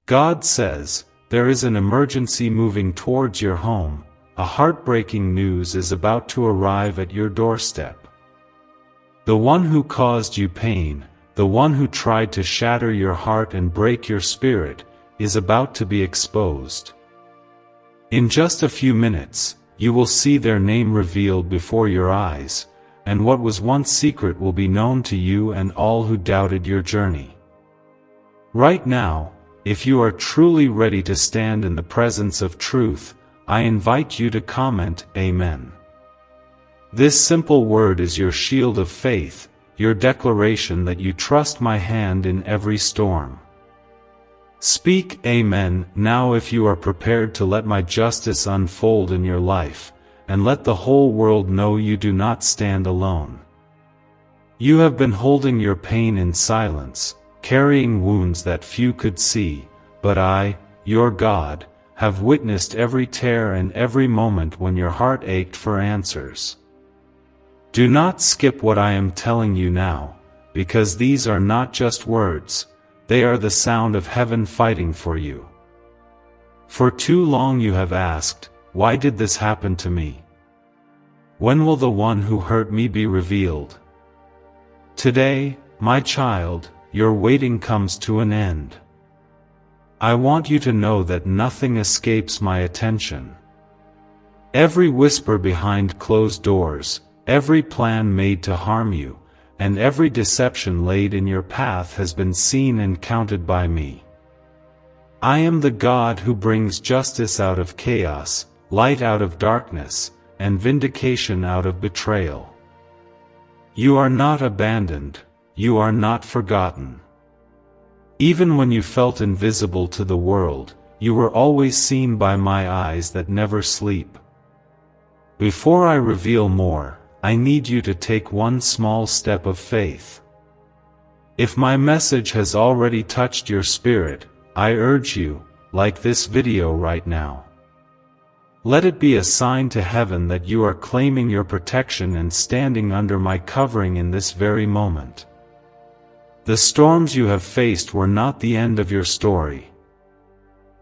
God says, there is an emergency moving towards your home, a heartbreaking news is about to arrive at your doorstep. The one who caused you pain, the one who tried to shatter your heart and break your spirit, is about to be exposed. In just a few minutes, you will see their name revealed before your eyes, and what was once secret will be known to you and all who doubted your journey. Right now, if you are truly ready to stand in the presence of truth, I invite you to comment, Amen. This simple word is your shield of faith, your declaration that you trust my hand in every storm. Speak Amen now if you are prepared to let my justice unfold in your life, and let the whole world know you do not stand alone. You have been holding your pain in silence, carrying wounds that few could see, but I, your God, have witnessed every tear and every moment when your heart ached for answers. Do not skip what I am telling you now, because these are not just words, they are the sound of heaven fighting for you. For too long you have asked, why did this happen to me? When will the one who hurt me be revealed? Today, my child, your waiting comes to an end. I want you to know that nothing escapes my attention. Every whisper behind closed doors, every plan made to harm you, and every deception laid in your path has been seen and counted by me. I am the God who brings justice out of chaos, light out of darkness, and vindication out of betrayal. You are not abandoned, you are not forgotten. Even when you felt invisible to the world, you were always seen by my eyes that never sleep. Before I reveal more, I need you to take one small step of faith. If my message has already touched your spirit, I urge you, like this video right now. Let it be a sign to heaven that you are claiming your protection and standing under my covering in this very moment. The storms you have faced were not the end of your story.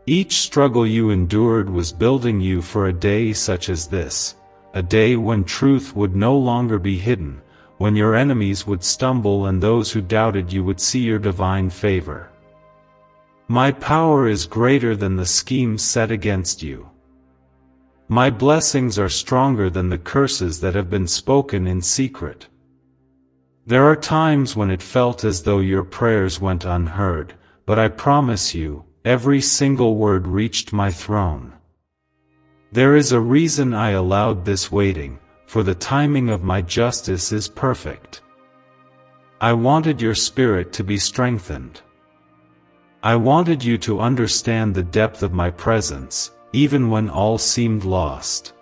Each struggle you endured was building you for a day such as this, a day when truth would no longer be hidden, when your enemies would stumble and those who doubted you would see your divine favor. My power is greater than the schemes set against you. My blessings are stronger than the curses that have been spoken in secret. There are times when it felt as though your prayers went unheard, but I promise you, every single word reached my throne. There is a reason I allowed this waiting, for the timing of my justice is perfect. I wanted your spirit to be strengthened. I wanted you to understand the depth of my presence, even when all seemed lost.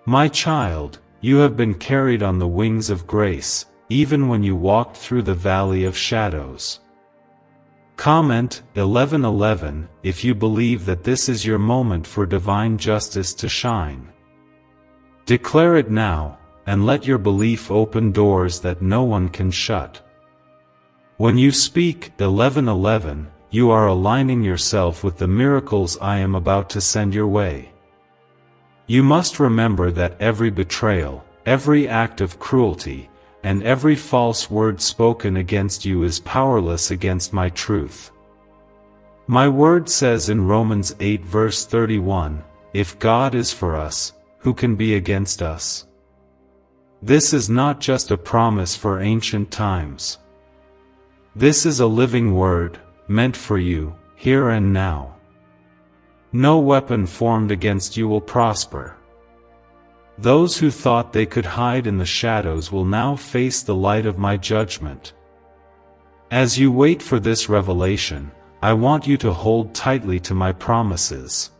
My child, you have been carried on the wings of grace, even when you walked through the valley of shadows. Comment 11:11 if you believe that this is your moment for divine justice to shine. Declare it now, and let your belief open doors that no one can shut. When you speak 11:11, you are aligning yourself with the miracles I am about to send your way. You must remember that every betrayal, every act of cruelty, and every false word spoken against you is powerless against my truth. My word says in Romans 8 verse 31, if God is for us, who can be against us? This is not just a promise for ancient times. This is a living word, meant for you, here and now. No weapon formed against you will prosper. Those who thought they could hide in the shadows will now face the light of my judgment. As you wait for this revelation, I want you to hold tightly to my promises.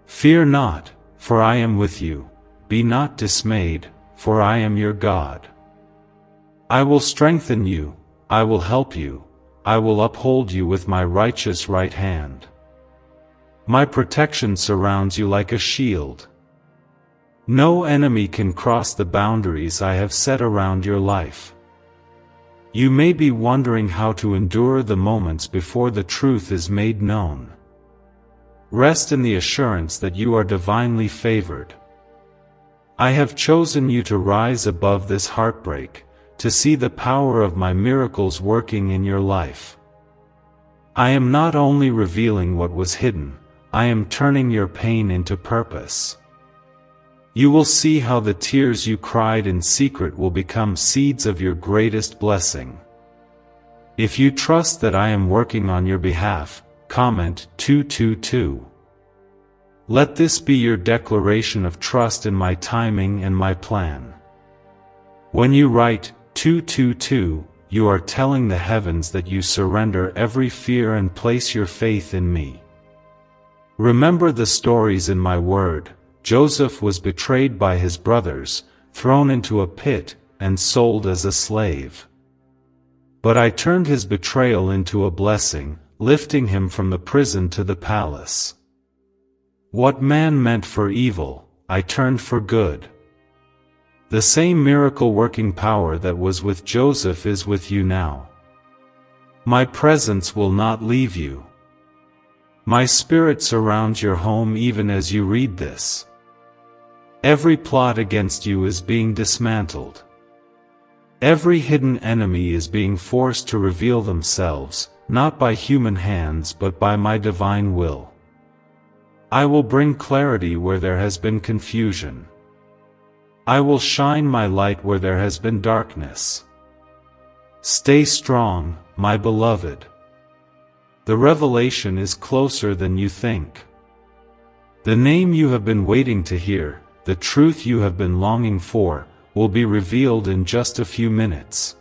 Fear not, for I am with you. Be not dismayed, for I am your God. I will strengthen you, I will help you, I will uphold you with my righteous right hand. My protection surrounds you like a shield. No enemy can cross the boundaries I have set around your life. You may be wondering how to endure the moments before the truth is made known. Rest in the assurance that you are divinely favored. I have chosen you to rise above this heartbreak, to see the power of my miracles working in your life. I am not only revealing what was hidden, I am turning your pain into purpose. You will see how the tears you cried in secret will become seeds of your greatest blessing. If you trust that I am working on your behalf, comment 222. Let this be your declaration of trust in my timing and my plan. When you write 222, you are telling the heavens that you surrender every fear and place your faith in me. Remember the stories in my word. Joseph was betrayed by his brothers, thrown into a pit, and sold as a slave. But I turned his betrayal into a blessing, lifting him from the prison to the palace. What man meant for evil, I turned for good. The same miracle-working power that was with Joseph is with you now. My presence will not leave you. My spirit surrounds your home even as you read this. Every plot against you is being dismantled. Every hidden enemy is being forced to reveal themselves, not by human hands but by my divine will. I will bring clarity where there has been confusion. I will shine my light where there has been darkness. Stay strong, my beloved. The revelation is closer than you think. The name you have been waiting to hear, the truth you have been longing for, will be revealed in just a few minutes.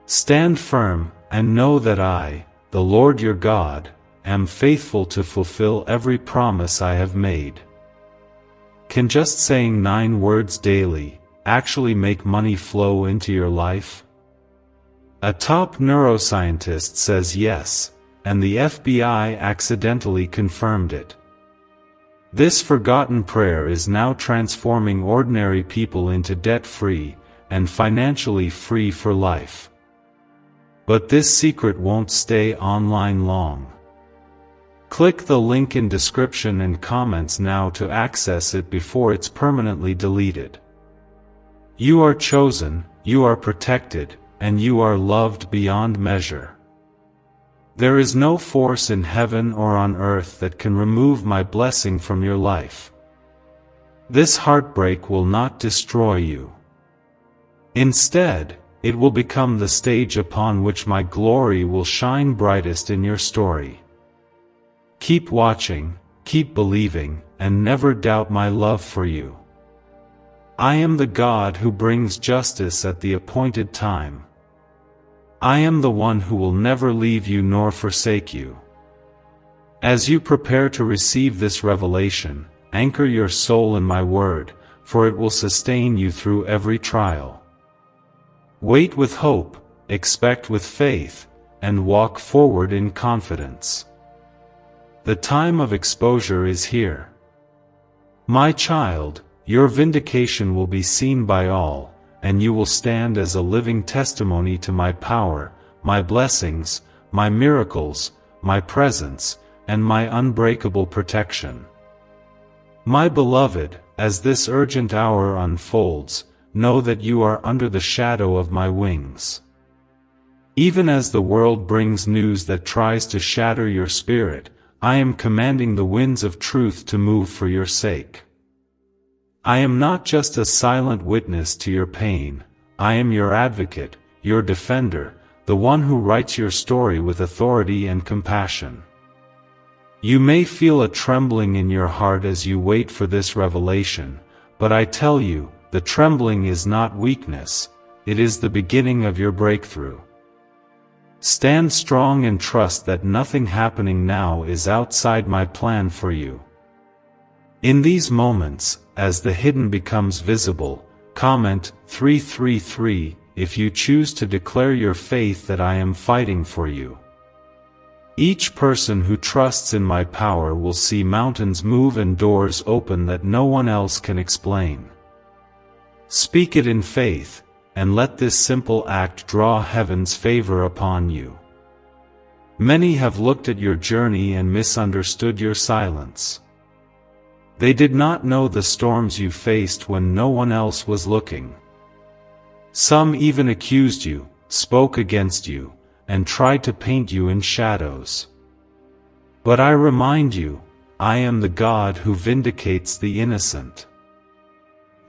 Stand firm, and know that I, the Lord your God, am faithful to fulfill every promise I have made. Can just saying 9 words daily actually make money flow into your life? A top neuroscientist says yes, and the FBI accidentally confirmed it. This forgotten prayer is now transforming ordinary people into debt-free and financially free for life. But this secret won't stay online long. Click the link in description and comments now to access it before it's permanently deleted. You are chosen, you are protected, and you are loved beyond measure. There is no force in heaven or on earth that can remove my blessing from your life. This heartbreak will not destroy you. Instead, it will become the stage upon which my glory will shine brightest in your story. Keep watching, keep believing, and never doubt my love for you. I am the God who brings justice at the appointed time. I am the one who will never leave you nor forsake you. As you prepare to receive this revelation, anchor your soul in my word, for it will sustain you through every trial. Wait with hope, expect with faith, and walk forward in confidence. The time of exposure is here. My child, your vindication will be seen by all, and you will stand as a living testimony to my power, my blessings, my miracles, my presence, and my unbreakable protection. My beloved, as this urgent hour unfolds, know that you are under the shadow of my wings. Even as the world brings news that tries to shatter your spirit, I am commanding the winds of truth to move for your sake. I am not just a silent witness to your pain, I am your advocate, your defender, the one who writes your story with authority and compassion. You may feel a trembling in your heart as you wait for this revelation, but I tell you, the trembling is not weakness, it is the beginning of your breakthrough. Stand strong and trust that nothing happening now is outside my plan for you. In these moments, as the hidden becomes visible, comment 333 if you choose to declare your faith that I am fighting for you. Each person who trusts in my power will see mountains move and doors open that no one else can explain. Speak it in faith, and let this simple act draw heaven's favor upon you. Many have looked at your journey and misunderstood your silence. They did not know the storms you faced when no one else was looking. Some even accused you, spoke against you, and tried to paint you in shadows. But I remind you, I am the God who vindicates the innocent.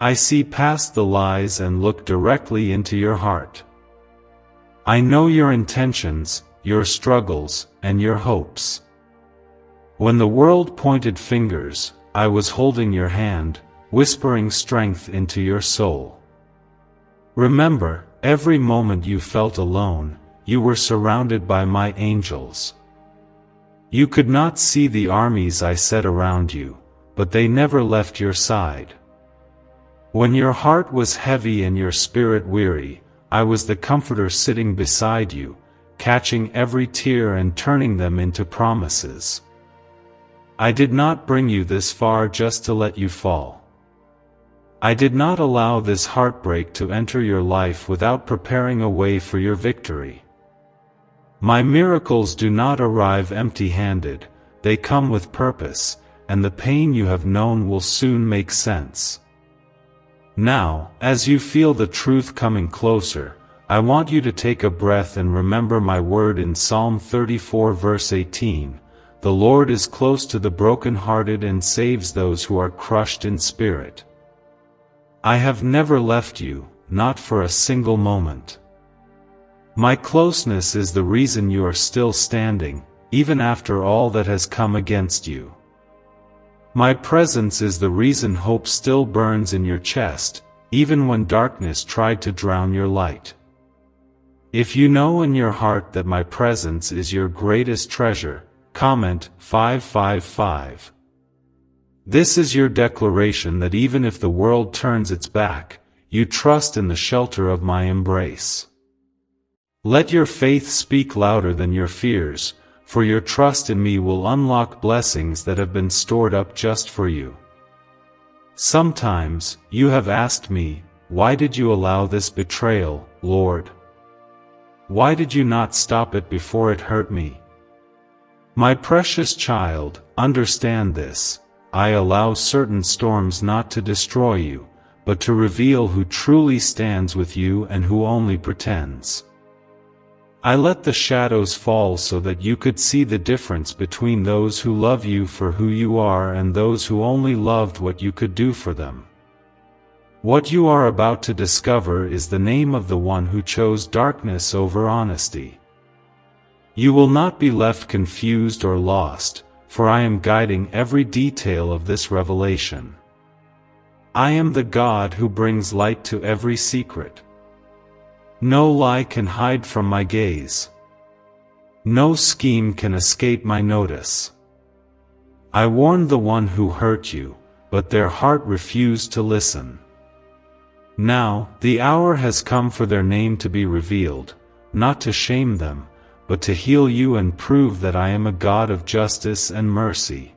I see past the lies and look directly into your heart. I know your intentions, your struggles, and your hopes. When the world pointed fingers, I was holding your hand, whispering strength into your soul. Remember, every moment you felt alone, you were surrounded by my angels. You could not see the armies I set around you, but they never left your side. When your heart was heavy and your spirit weary, I was the comforter sitting beside you, catching every tear and turning them into promises. I did not bring you this far just to let you fall. I did not allow this heartbreak to enter your life without preparing a way for your victory. My miracles do not arrive empty-handed, they come with purpose, and the pain you have known will soon make sense. Now, as you feel the truth coming closer, I want you to take a breath and remember my word in Psalm 34 verse 18, "The Lord is close to the broken-hearted and saves those who are crushed in spirit." I have never left you, not for a single moment. My closeness is the reason you are still standing, even after all that has come against you. My presence is the reason hope still burns in your chest, even when darkness tried to drown your light. If you know in your heart that my presence is your greatest treasure, comment 555. This is your declaration that even if the world turns its back, you trust in the shelter of my embrace. Let your faith speak louder than your fears, for your trust in me will unlock blessings that have been stored up just for you. Sometimes, you have asked me, why did you allow this betrayal, Lord? Why did you not stop it before it hurt me? My precious child, understand this. I allow certain storms not to destroy you, but to reveal who truly stands with you and who only pretends. I let the shadows fall so that you could see the difference between those who love you for who you are and those who only loved what you could do for them. What you are about to discover is the name of the one who chose darkness over honesty. You will not be left confused or lost, for I am guiding every detail of this revelation. I am the God who brings light to every secret. No lie can hide from my gaze. No scheme can escape my notice. I warned the one who hurt you, but their heart refused to listen. Now, the hour has come for their name to be revealed, not to shame them, but to heal you and prove that I am a God of justice and mercy.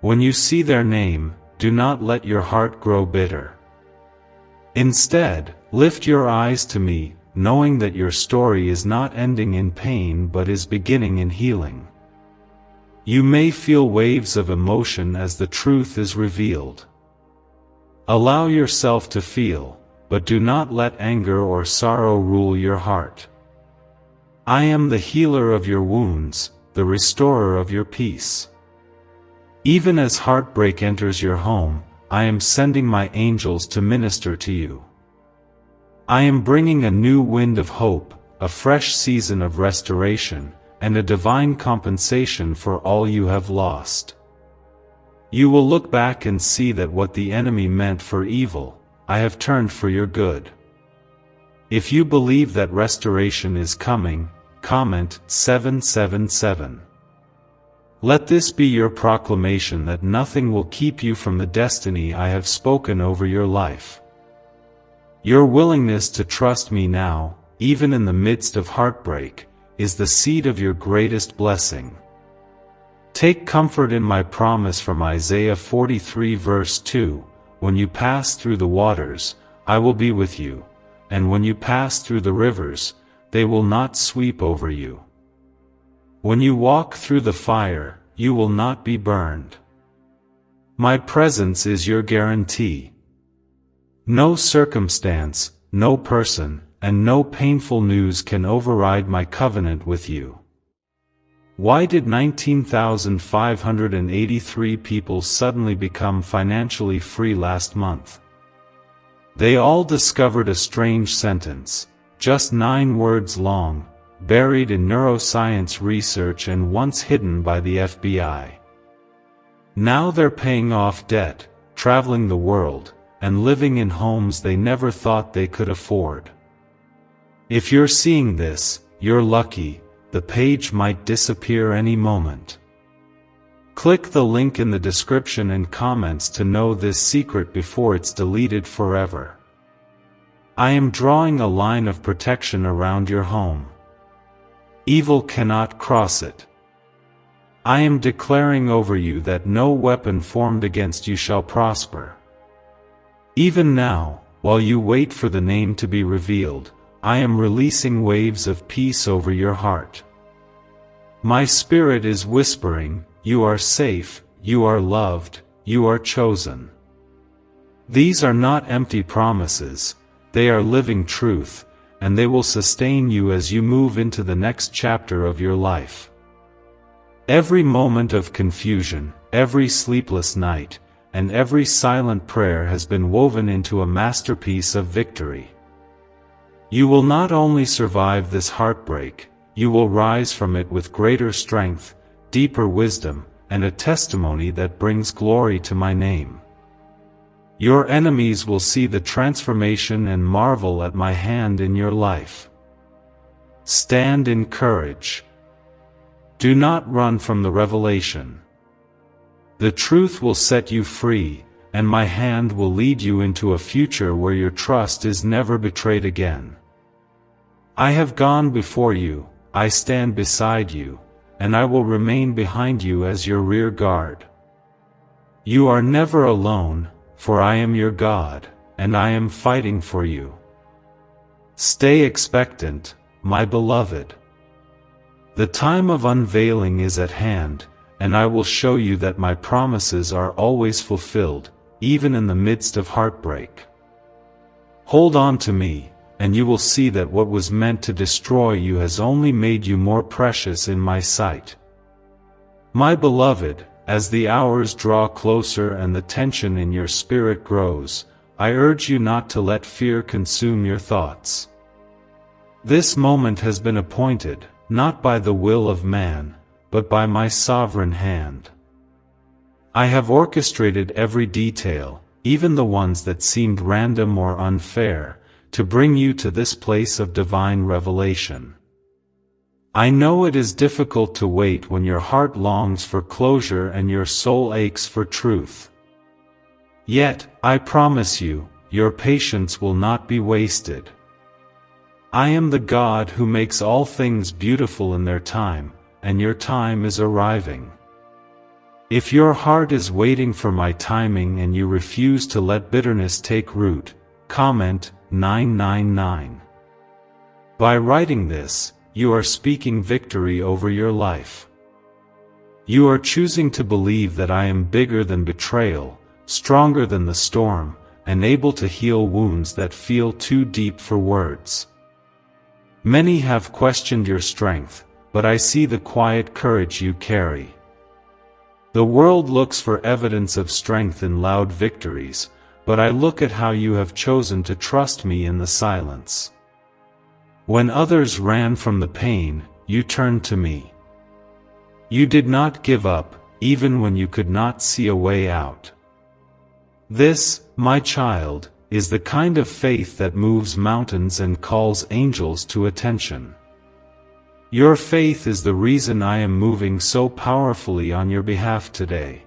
When you see their name, do not let your heart grow bitter. Instead, lift your eyes to me, knowing that your story is not ending in pain but is beginning in healing. You may feel waves of emotion as the truth is revealed. Allow yourself to feel, but do not let anger or sorrow rule your heart. I am the healer of your wounds, the restorer of your peace. Even as heartbreak enters your home, I am sending my angels to minister to you. I am bringing a new wind of hope, a fresh season of restoration, and a divine compensation for all you have lost. You will look back and see that what the enemy meant for evil, I have turned for your good. If you believe that restoration is coming, comment 777. Let this be your proclamation that nothing will keep you from the destiny I have spoken over your life. Your willingness to trust me now, even in the midst of heartbreak, is the seed of your greatest blessing. Take comfort in my promise from Isaiah 43 verse 2, when you pass through the waters, I will be with you. and when you pass through the rivers, they will not sweep over you. When you walk through the fire, you will not be burned. My presence is your guarantee. No circumstance, no person, and no painful news can override my covenant with you. Why did 19,583 people suddenly become financially free last month? They all discovered a strange sentence, just 9 words long, buried in neuroscience research and once hidden by the FBI. Now they're paying off debt, traveling the world, and living in homes they never thought they could afford. If you're seeing this, you're lucky. The page might disappear any moment. Click the link in the description and comments to know this secret before it's deleted forever. I am drawing a line of protection around your home. Evil cannot cross it. I am declaring over you that no weapon formed against you shall prosper. Even now, while you wait for the name to be revealed, I am releasing waves of peace over your heart. My spirit is whispering, you are safe, you are loved, you are chosen. These are not empty promises, they are living truth, and they will sustain you as you move into the next chapter of your life. Every moment of confusion, every sleepless night, and every silent prayer has been woven into a masterpiece of victory. You will not only survive this heartbreak, you will rise from it with greater strength, deeper wisdom, and a testimony that brings glory to my name. Your enemies will see the transformation and marvel at my hand in your life. Stand in courage. Do not run from the revelation. The truth will set you free, and my hand will lead you into a future where your trust is never betrayed again. I have gone before you, I stand beside you, and I will remain behind you as your rear guard. You are never alone, for I am your God, and I am fighting for you. Stay expectant, my beloved. The time of unveiling is at hand, and I will show you that my promises are always fulfilled, even in the midst of heartbreak. Hold on to me, and you will see that what was meant to destroy you has only made you more precious in my sight. My beloved, as the hours draw closer and the tension in your spirit grows, I urge you not to let fear consume your thoughts. This moment has been appointed, not by the will of man, but by my sovereign hand. I have orchestrated every detail, even the ones that seemed random or unfair, to bring you to this place of divine revelation. I know it is difficult to wait when your heart longs for closure and your soul aches for truth. Yet, I promise you, your patience will not be wasted. I am the God who makes all things beautiful in their time, and your time is arriving. If your heart is waiting for my timing and you refuse to let bitterness take root, comment 999. By writing this, you are speaking victory over your life. You are choosing to believe that I am bigger than betrayal, stronger than the storm, and able to heal wounds that feel too deep for words. Many have questioned your strength, but I see the quiet courage you carry. The world looks for evidence of strength in loud victories, but I look at how you have chosen to trust me in the silence. When others ran from the pain, you turned to me. You did not give up, even when you could not see a way out. This, my child, is the kind of faith that moves mountains and calls angels to attention. Your faith is the reason I am moving so powerfully on your behalf today.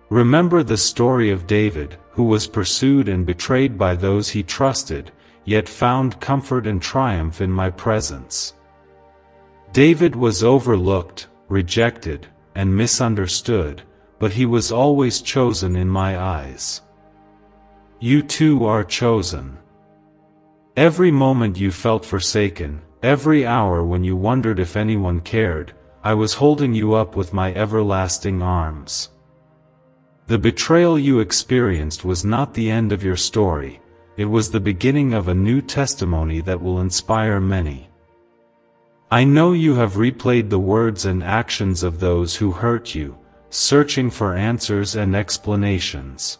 Remember the story of David, who was pursued and betrayed by those he trusted, yet found comfort and triumph in my presence. David was overlooked, rejected, and misunderstood, but he was always chosen in my eyes. You too are chosen. Every moment you felt forsaken, every hour when you wondered if anyone cared, I was holding you up with my everlasting arms. The betrayal you experienced was not the end of your story, it was the beginning of a new testimony that will inspire many. I know you have replayed the words and actions of those who hurt you, searching for answers and explanations.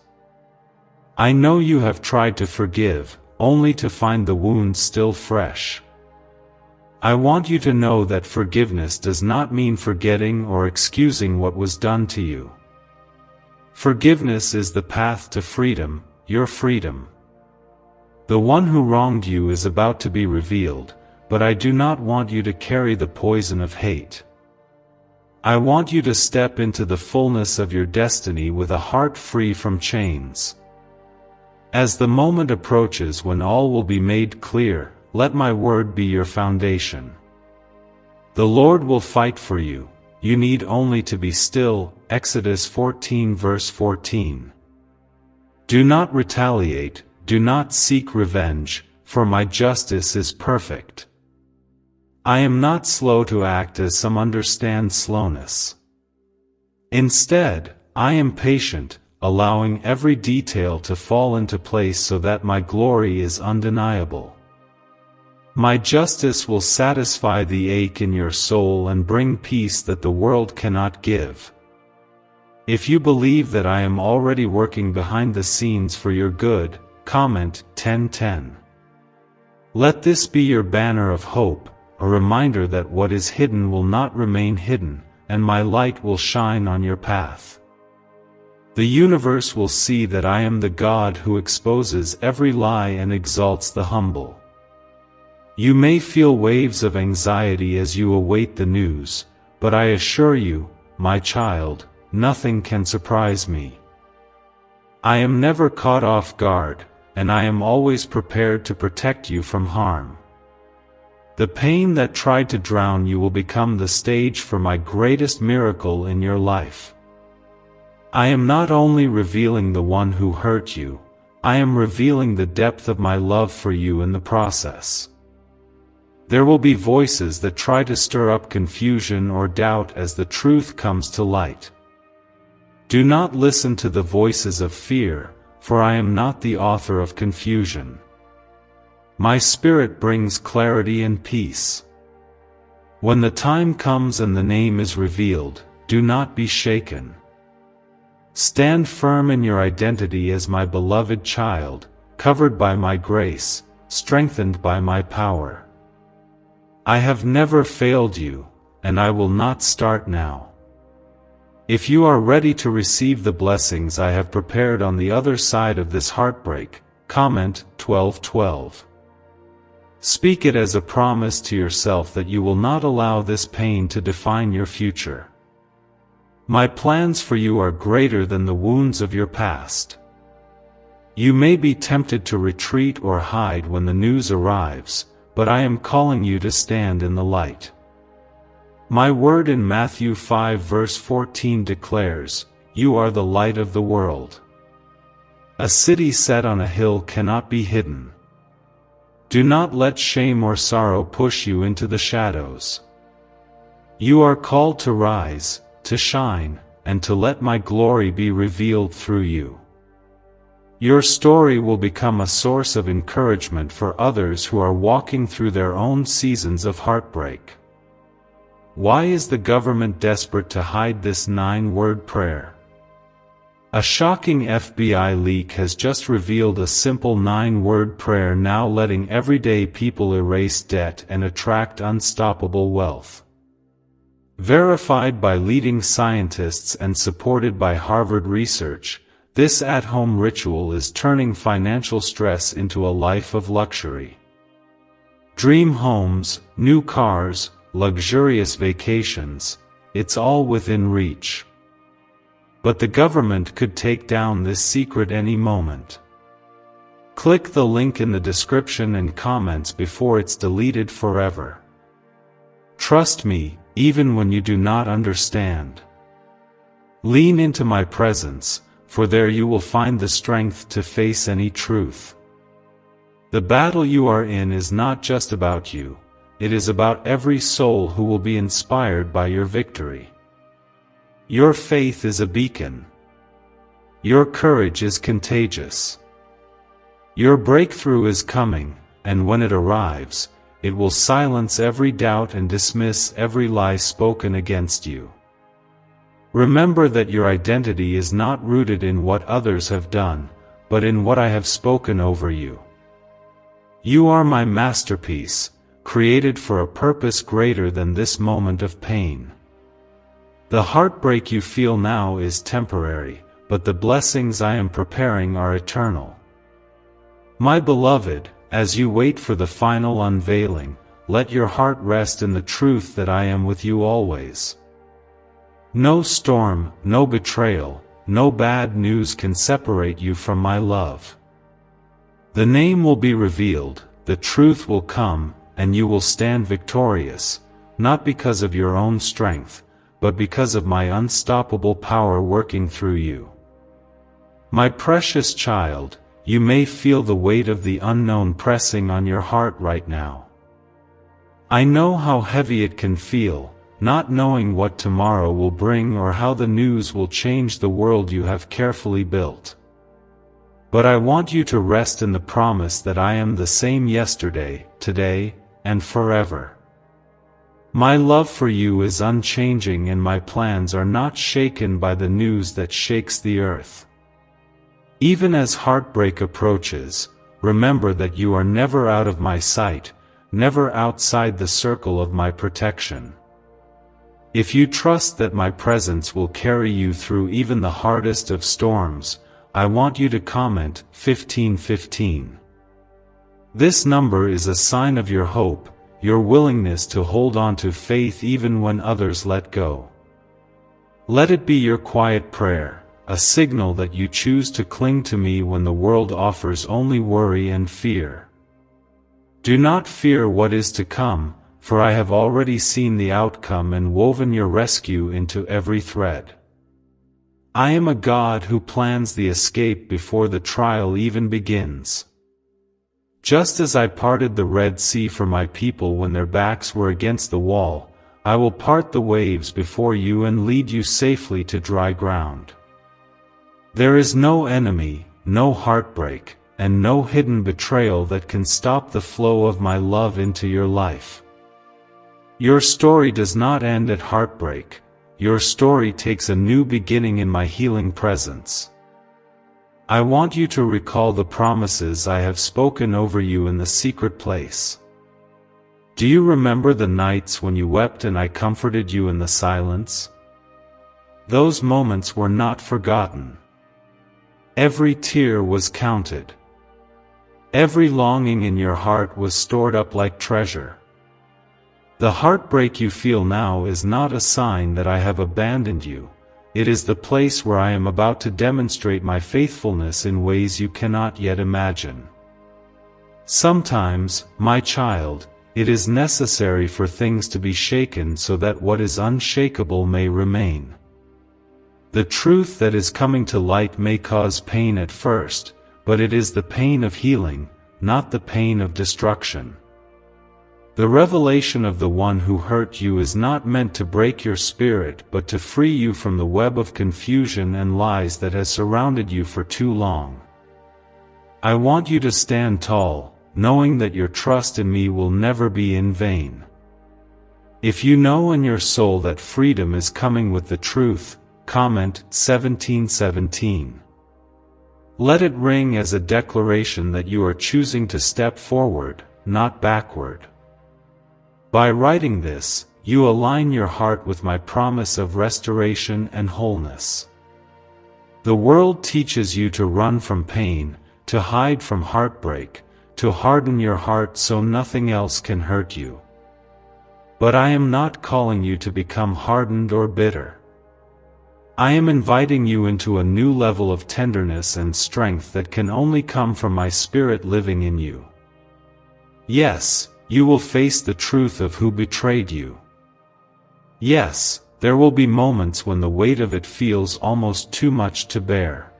I know you have tried to forgive, only to find the wounds still fresh. I want you to know that forgiveness does not mean forgetting or excusing what was done to you. Forgiveness is the path to freedom, your freedom. The one who wronged you is about to be revealed, but I do not want you to carry the poison of hate. I want you to step into the fullness of your destiny with a heart free from chains. As the moment approaches when all will be made clear, let my word be your foundation. The Lord will fight for you, you need only to be still. Exodus 14 verse 14. Do not retaliate, do not seek revenge, for my justice is perfect. I am not slow to act as some understand slowness. Instead, I am patient, allowing every detail to fall into place so that my glory is undeniable. My justice will satisfy the ache in your soul and bring peace that the world cannot give. If you believe that I am already working behind the scenes for your good, comment 10:10. Let this be your banner of hope, a reminder that what is hidden will not remain hidden, and my light will shine on your path. The universe will see that I am the God who exposes every lie and exalts the humble. You may feel waves of anxiety as you await the news, but I assure you, my child, nothing can surprise me. I am never caught off guard, and I am always prepared to protect you from harm. The pain that tried to drown you will become the stage for my greatest miracle in your life. I am not only revealing the one who hurt you, I am revealing the depth of my love for you in the process. There will be voices that try to stir up confusion or doubt as the truth comes to light. Do not listen to the voices of fear, for I am not the author of confusion. My Spirit brings clarity and peace. When the time comes and the name is revealed, do not be shaken. Stand firm in your identity as my beloved child, covered by my grace, strengthened by my power. I have never failed you, and I will not start now. If you are ready to receive the blessings I have prepared on the other side of this heartbreak, comment 12:12. Speak it as a promise to yourself that you will not allow this pain to define your future. My plans for you are greater than the wounds of your past. You may be tempted to retreat or hide when the news arrives, but I am calling you to stand in the light. My word in Matthew 5 verse 14 declares, "You are the light of the world." A city set on a hill cannot be hidden. Do not let shame or sorrow push you into the shadows. You are called to rise, to shine, and to let my glory be revealed through you. Your story will become a source of encouragement for others who are walking through their own seasons of heartbreak. Why is the government desperate to hide this 9-word prayer? A shocking FBI leak has just revealed a simple 9-word prayer now letting everyday people erase debt and attract unstoppable wealth. Verified by leading scientists and supported by Harvard research, this at-home ritual is turning financial stress into a life of luxury. Dream homes, new cars, luxurious vacations, it's all within reach. But the government could take down this secret any moment. Click the link in the description and comments before it's deleted forever. Trust me, even when you do not understand. Lean into my presence, for there you will find the strength to face any truth. The battle you are in is not just about you, it is about every soul who will be inspired by your victory. Your faith is a beacon. Your courage is contagious. Your breakthrough is coming, and when it arrives, it will silence every doubt and dismiss every lie spoken against you. Remember that your identity is not rooted in what others have done, but in what I have spoken over you. You are my masterpiece, created for a purpose greater than this moment of pain. The heartbreak you feel now is temporary, but the blessings I am preparing are eternal. My beloved, as you wait for the final unveiling, let your heart rest in the truth that I am with you always. No storm, no betrayal, no bad news can separate you from my love. The name will be revealed, the truth will come, and you will stand victorious, not because of your own strength, but because of my unstoppable power working through you. My precious child, you may feel the weight of the unknown pressing on your heart right now. I know how heavy it can feel, not knowing what tomorrow will bring or how the news will change the world you have carefully built. But I want you to rest in the promise that I am the same yesterday, today, and forever. My love for you is unchanging and my plans are not shaken by the news that shakes the earth. Even as heartbreak approaches, remember that you are never out of my sight, never outside the circle of my protection. If you trust that my presence will carry you through even the hardest of storms, I want you to comment 1515. This number is a sign of your hope, your willingness to hold on to faith even when others let go. Let it be your quiet prayer, a signal that you choose to cling to me when the world offers only worry and fear. Do not fear what is to come, for I have already seen the outcome and woven your rescue into every thread. I am a God who plans the escape before the trial even begins. Just as I parted the Red Sea for my people when their backs were against the wall, I will part the waves before you and lead you safely to dry ground. There is no enemy, no heartbreak, and no hidden betrayal that can stop the flow of my love into your life. Your story does not end at heartbreak. Your story takes a new beginning in my healing presence. I want you to recall the promises I have spoken over you in the secret place. Do you remember the nights when you wept and I comforted you in the silence? Those moments were not forgotten. Every tear was counted. Every longing in your heart was stored up like treasure. The heartbreak you feel now is not a sign that I have abandoned you. It is the place where I am about to demonstrate my faithfulness in ways you cannot yet imagine. Sometimes, my child, it is necessary for things to be shaken so that what is unshakable may remain. The truth that is coming to light may cause pain at first, but it is the pain of healing, not the pain of destruction. The revelation of the one who hurt you is not meant to break your spirit but to free you from the web of confusion and lies that has surrounded you for too long. I want you to stand tall, knowing that your trust in me will never be in vain. If you know in your soul that freedom is coming with the truth, comment 1717. Let it ring as a declaration that you are choosing to step forward, not backward. By writing this, you align your heart with my promise of restoration and wholeness. The world teaches you to run from pain, to hide from heartbreak, to harden your heart so nothing else can hurt you. But I am not calling you to become hardened or bitter. I am inviting you into a new level of tenderness and strength that can only come from my Spirit living in you. Yes, you will face the truth of who betrayed you. Yes, there will be moments when the weight of it feels almost too much to bear.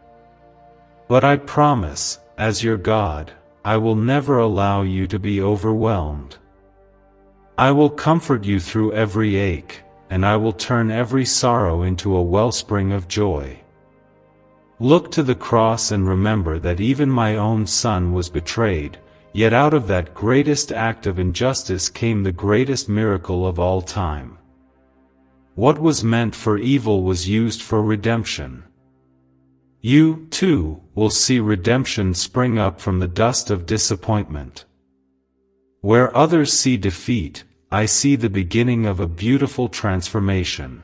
But I promise, as your God, I will never allow you to be overwhelmed. I will comfort you through every ache, and I will turn every sorrow into a wellspring of joy. Look to the cross and remember that even my own son was betrayed, yet out of that greatest act of injustice came the greatest miracle of all time. What was meant for evil was used for redemption. You, too, will see redemption spring up from the dust of disappointment. Where others see defeat, I see the beginning of a beautiful transformation.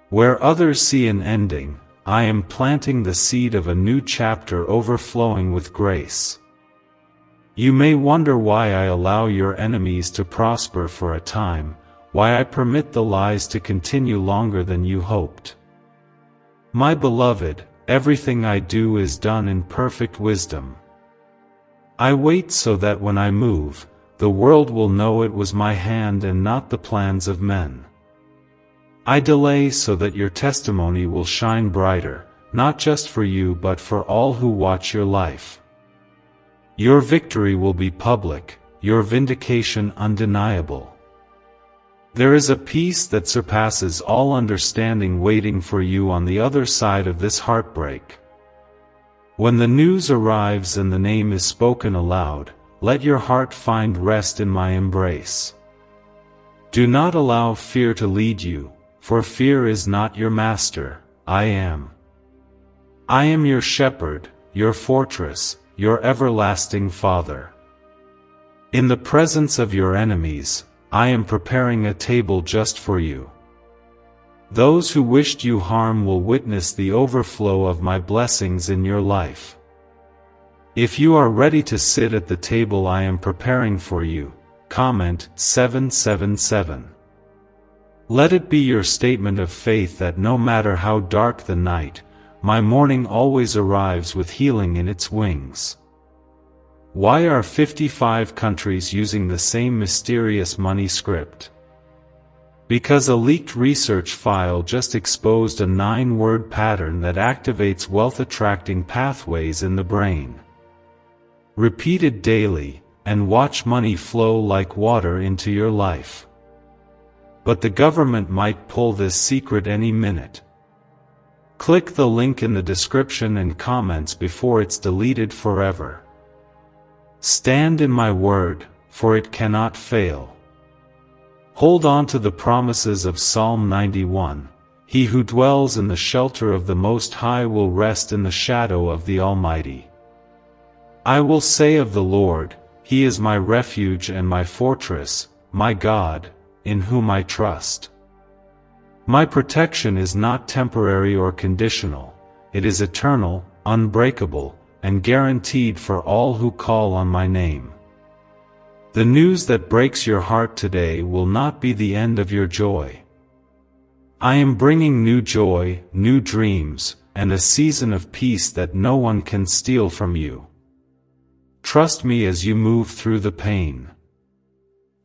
Where others see an ending, I am planting the seed of a new chapter overflowing with grace. You may wonder why I allow your enemies to prosper for a time, why I permit the lies to continue longer than you hoped. My beloved, everything I do is done in perfect wisdom. I wait so that when I move, the world will know it was my hand and not the plans of men. I delay so that your testimony will shine brighter, not just for you but for all who watch your life. Your victory will be public, your vindication undeniable. There is a peace that surpasses all understanding waiting for you on the other side of this heartbreak. When the news arrives and the name is spoken aloud, let your heart find rest in my embrace. Do not allow fear to lead you, for fear is not your master, I am. I am your shepherd, your fortress, your everlasting Father. In the presence of your enemies, I am preparing a table just for you. Those who wished you harm will witness the overflow of my blessings in your life. If you are ready to sit at the table I am preparing for you, comment 777. Let it be your statement of faith that no matter how dark the night, my morning always arrives with healing in its wings. Why are 55 countries using the same mysterious money script? Because a leaked research file just exposed a 9-word pattern that activates wealth-attracting pathways in the brain. Repeat it daily, and watch money flow like water into your life. But the government might pull this secret any minute. Click the link in the description and comments before it's deleted forever. Stand in my word, for it cannot fail. Hold on to the promises of Psalm 91, He who dwells in the shelter of the Most High will rest in the shadow of the Almighty. I will say of the Lord, He is my refuge and my fortress, my God, in whom I trust. My protection is not temporary or conditional, it is eternal, unbreakable, and guaranteed for all who call on my name. The news that breaks your heart today will not be the end of your joy. I am bringing new joy, new dreams, and a season of peace that no one can steal from you. Trust me as you move through the pain.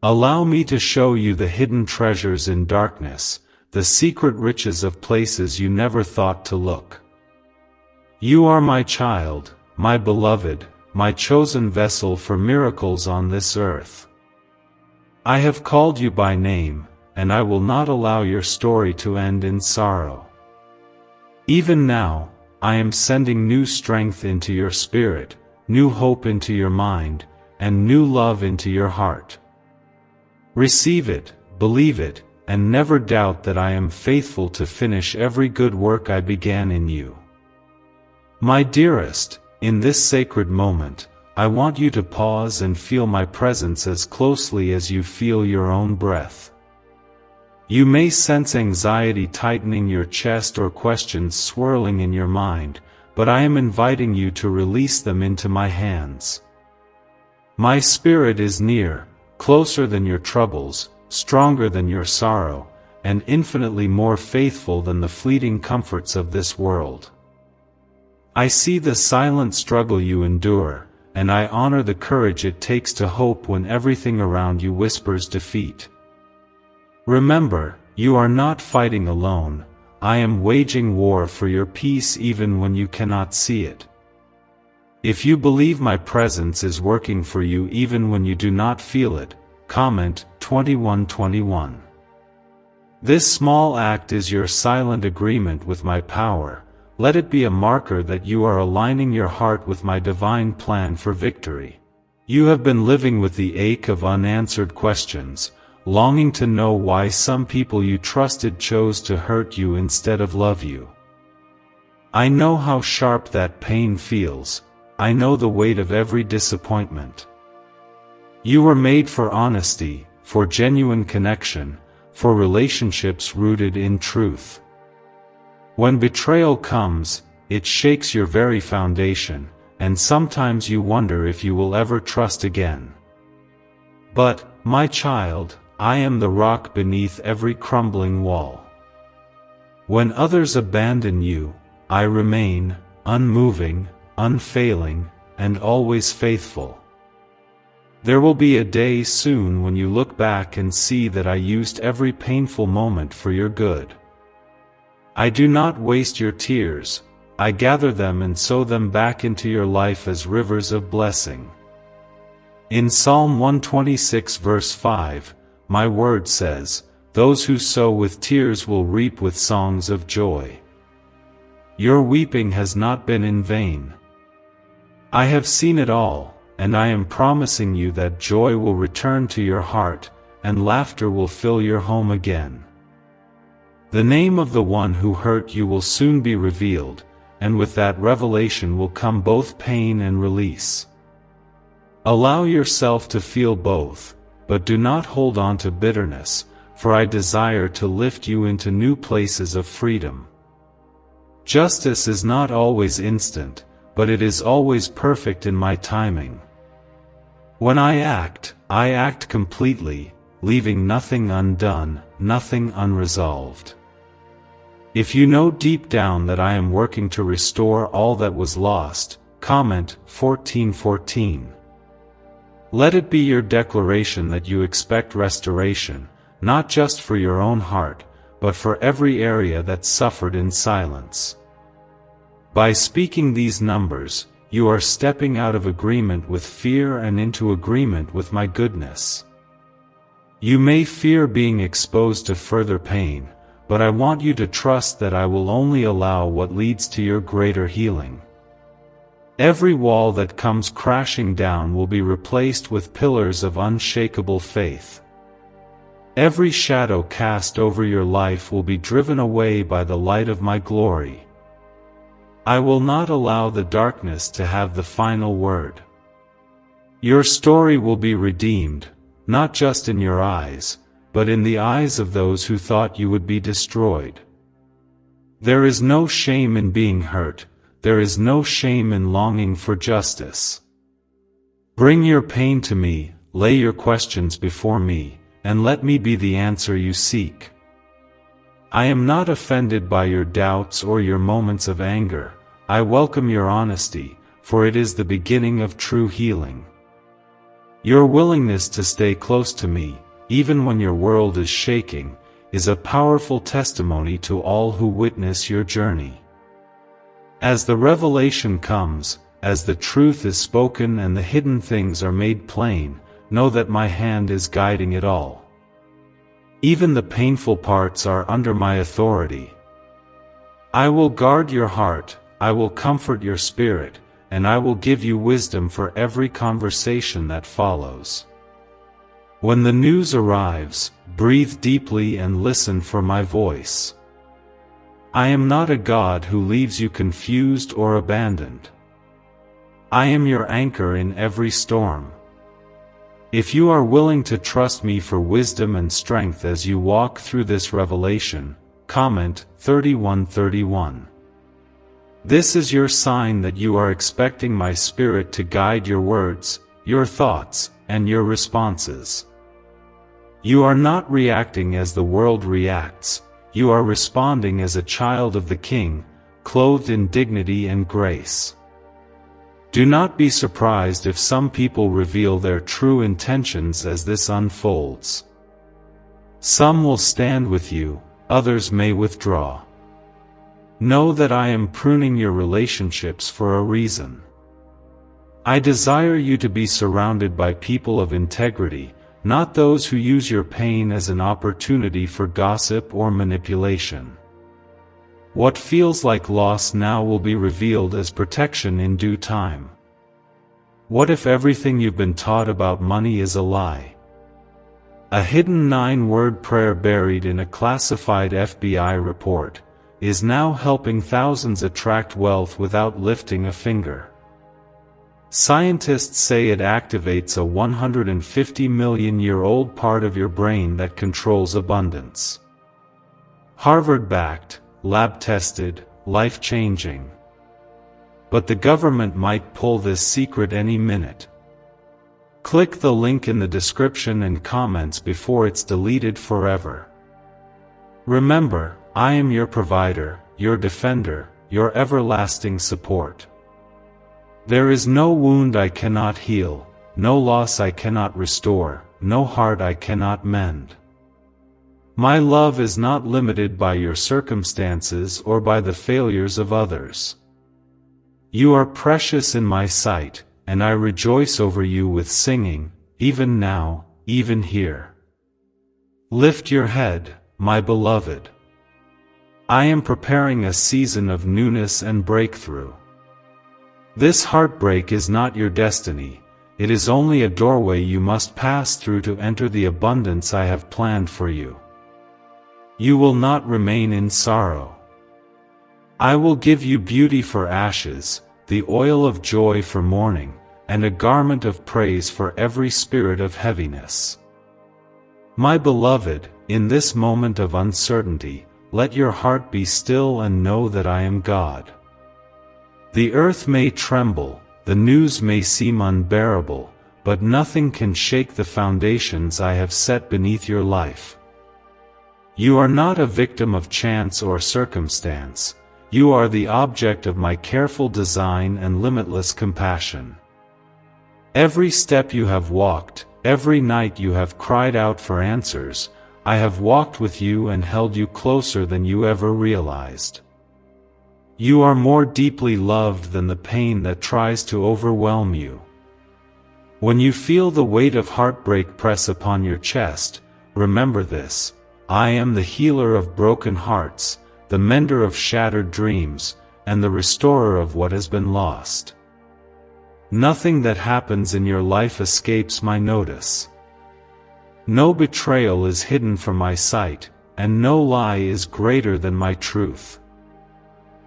Allow me to show you the hidden treasures in darkness, the secret riches of places you never thought to look. You are my child, my beloved, my chosen vessel for miracles on this earth. I have called you by name, and I will not allow your story to end in sorrow. Even now, I am sending new strength into your spirit, new hope into your mind, and new love into your heart. Receive it, believe it, and never doubt that I am faithful to finish every good work I began in you. My dearest, in this sacred moment, I want you to pause and feel my presence as closely as you feel your own breath. You may sense anxiety tightening your chest or questions swirling in your mind, but I am inviting you to release them into my hands. My spirit is near, closer than your troubles, stronger than your sorrow, and infinitely more faithful than the fleeting comforts of this world. I see the silent struggle you endure, and I honor the courage it takes to hope when everything around you whispers defeat. Remember, you are not fighting alone. I am waging war for your peace even when you cannot see it. If you believe my presence is working for you even when you do not feel it, comment 21:21. This small act is your silent agreement with my power. Let it be a marker that you are aligning your heart with my divine plan for victory. You have been living with the ache of unanswered questions, longing to know why some people you trusted chose to hurt you instead of love you. I know how sharp that pain feels. I know the weight of every disappointment. You were made for honesty, for genuine connection, for relationships rooted in truth. When betrayal comes, it shakes your very foundation, and sometimes you wonder if you will ever trust again. But, my child, I am the rock beneath every crumbling wall. When others abandon you, I remain, unmoving, unfailing, and always faithful. There will be a day soon when you look back and see that I used every painful moment for your good. I do not waste your tears, I gather them and sow them back into your life as rivers of blessing. In Psalm 126 verse 5, my word says, "Those who sow with tears will reap with songs of joy." Your weeping has not been in vain. I have seen it all, and I am promising you that joy will return to your heart, and laughter will fill your home again. The name of the one who hurt you will soon be revealed, and with that revelation will come both pain and release. Allow yourself to feel both, but do not hold on to bitterness, for I desire to lift you into new places of freedom. Justice is not always instant, but it is always perfect in my timing. When I act completely, leaving nothing undone, nothing unresolved. If you know deep down that I am working to restore all that was lost, comment 14:14. Let it be your declaration that you expect restoration, not just for your own heart, but for every area that suffered in silence. By speaking these numbers, you are stepping out of agreement with fear and into agreement with my goodness. You may fear being exposed to further pain, but I want you to trust that I will only allow what leads to your greater healing. Every wall that comes crashing down will be replaced with pillars of unshakable faith. Every shadow cast over your life will be driven away by the light of my glory. I will not allow the darkness to have the final word. Your story will be redeemed, not just in your eyes, but in the eyes of those who thought you would be destroyed. There is no shame in being hurt, there is no shame in longing for justice. Bring your pain to me, lay your questions before me, and let me be the answer you seek. I am not offended by your doubts or your moments of anger. I welcome your honesty, for it is the beginning of true healing. Your willingness to stay close to me, even when your world is shaking, is a powerful testimony to all who witness your journey. As the revelation comes, as the truth is spoken and the hidden things are made plain, know that my hand is guiding it all. Even the painful parts are under my authority. I will guard your heart, I will comfort your spirit, and I will give you wisdom for every conversation that follows. When the news arrives, breathe deeply and listen for my voice. I am not a God who leaves you confused or abandoned. I am your anchor in every storm. If you are willing to trust me for wisdom and strength as you walk through this revelation, comment 31:31. This is your sign that you are expecting my spirit to guide your words, your thoughts, and your responses. You are not reacting as the world reacts, you are responding as a child of the King, clothed in dignity and grace. Do not be surprised if some people reveal their true intentions as this unfolds. Some will stand with you, others may withdraw. Know that I am pruning your relationships for a reason. I desire you to be surrounded by people of integrity, not those who use your pain as an opportunity for gossip or manipulation. What feels like loss now will be revealed as protection in due time. What if everything you've been taught about money is a lie? A hidden 9-word prayer buried in a classified FBI report is now helping thousands attract wealth without lifting a finger. Scientists say it activates a 150-million-year-old part of your brain that controls abundance. Harvard-backed, lab-tested, life-changing. But the government might pull this secret any minute. Click the link in the description and comments before it's deleted forever. Remember, I am your provider, your defender, your everlasting support. There is no wound I cannot heal, no loss I cannot restore, no heart I cannot mend. My love is not limited by your circumstances or by the failures of others. You are precious in my sight, and I rejoice over you with singing, even now, even here. Lift your head, my beloved. I am preparing a season of newness and breakthrough. This heartbreak is not your destiny, it is only a doorway you must pass through to enter the abundance I have planned for you. You will not remain in sorrow. I will give you beauty for ashes, the oil of joy for mourning, and a garment of praise for every spirit of heaviness. My beloved, in this moment of uncertainty, let your heart be still and know that I am God. The earth may tremble, the news may seem unbearable, but nothing can shake the foundations I have set beneath your life. You are not a victim of chance or circumstance. You are the object of my careful design and limitless compassion. Every step you have walked, every night you have cried out for answers, I have walked with you and held you closer than you ever realized. You are more deeply loved than the pain that tries to overwhelm you. When you feel the weight of heartbreak press upon your chest, remember this: I am the healer of broken hearts, the mender of shattered dreams, and the restorer of what has been lost. Nothing that happens in your life escapes my notice. No betrayal is hidden from my sight, and no lie is greater than my truth.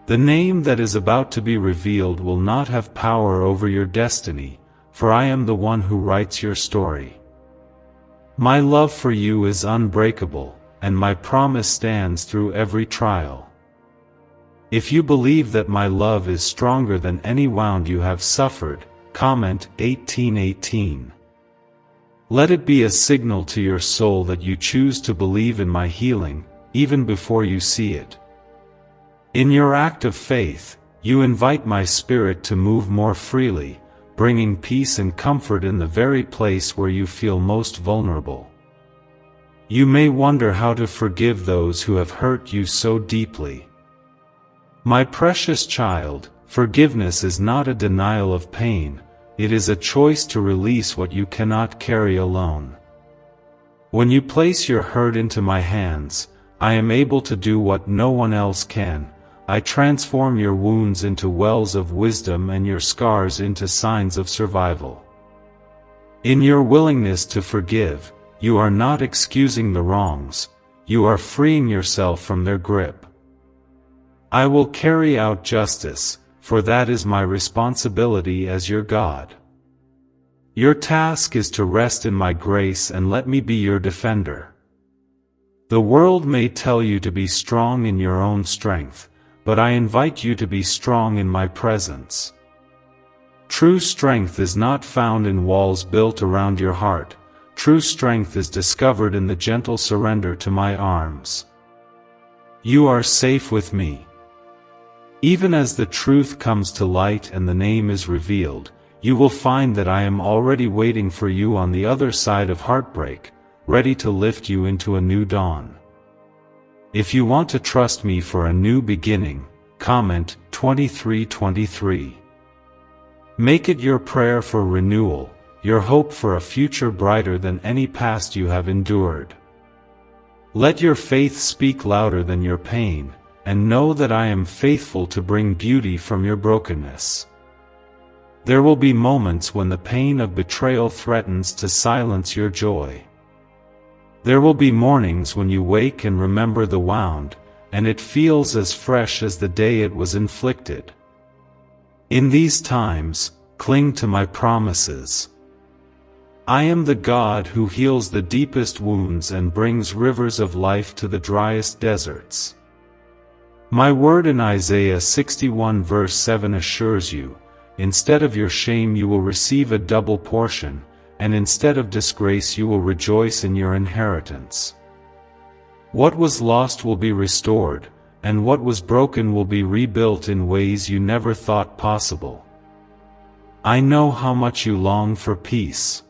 The name that is about to be revealed will not have power over your destiny, for I am the one who writes your story. My love for you is unbreakable, and my promise stands through every trial. If you believe that my love is stronger than any wound you have suffered, comment 1818. Let it be a signal to your soul that you choose to believe in my healing, even before you see it. In your act of faith, you invite my spirit to move more freely, bringing peace and comfort in the very place where you feel most vulnerable. You may wonder how to forgive those who have hurt you so deeply. My precious child, forgiveness is not a denial of pain, it is a choice to release what you cannot carry alone. When you place your hurt into my hands, I am able to do what no one else can. I transform your wounds into wells of wisdom and your scars into signs of survival. In your willingness to forgive, you are not excusing the wrongs, you are freeing yourself from their grip. I will carry out justice, for that is my responsibility as your God. Your task is to rest in my grace and let me be your defender. The world may tell you to be strong in your own strength, but I invite you to be strong in my presence. True strength is not found in walls built around your heart. True strength is discovered in the gentle surrender to my arms. You are safe with me. Even as the truth comes to light and the name is revealed, you will find that I am already waiting for you on the other side of heartbreak, ready to lift you into a new dawn. If you want to trust me for a new beginning, comment 2323. Make it your prayer for renewal, your hope for a future brighter than any past you have endured. Let your faith speak louder than your pain, and know that I am faithful to bring beauty from your brokenness. There will be moments when the pain of betrayal threatens to silence your joy. There will be mornings when you wake and remember the wound, and it feels as fresh as the day it was inflicted. In these times, cling to my promises. I am the God who heals the deepest wounds and brings rivers of life to the driest deserts. My word in Isaiah 61 verse 7 assures you, instead of your shame you will receive a double portion, and instead of disgrace you will rejoice in your inheritance. What was lost will be restored, and what was broken will be rebuilt in ways you never thought possible. I know how much you long for peace.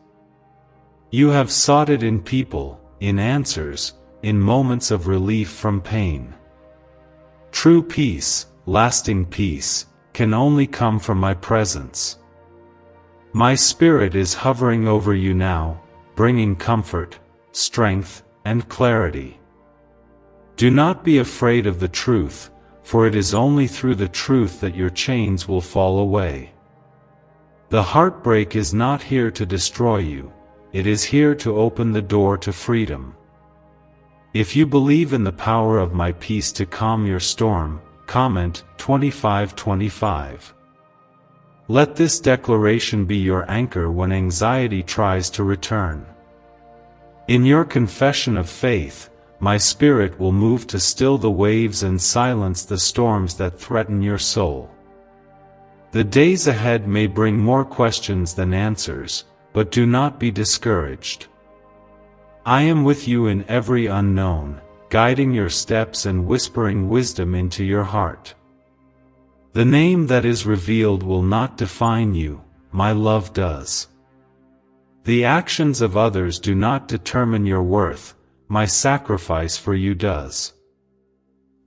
You have sought it in people, in answers, in moments of relief from pain. True peace, lasting peace, can only come from my presence. My Spirit is hovering over you now, bringing comfort, strength, and clarity. Do not be afraid of the truth, for it is only through the truth that your chains will fall away. The heartbreak is not here to destroy you, it is here to open the door to freedom. If you believe in the power of my peace to calm your storm, comment 2525. Let this declaration be your anchor when anxiety tries to return. In your confession of faith, my Spirit will move to still the waves and silence the storms that threaten your soul. The days ahead may bring more questions than answers, but do not be discouraged. I am with you in every unknown, guiding your steps and whispering wisdom into your heart. The name that is revealed will not define you, my love does. The actions of others do not determine your worth, my sacrifice for you does.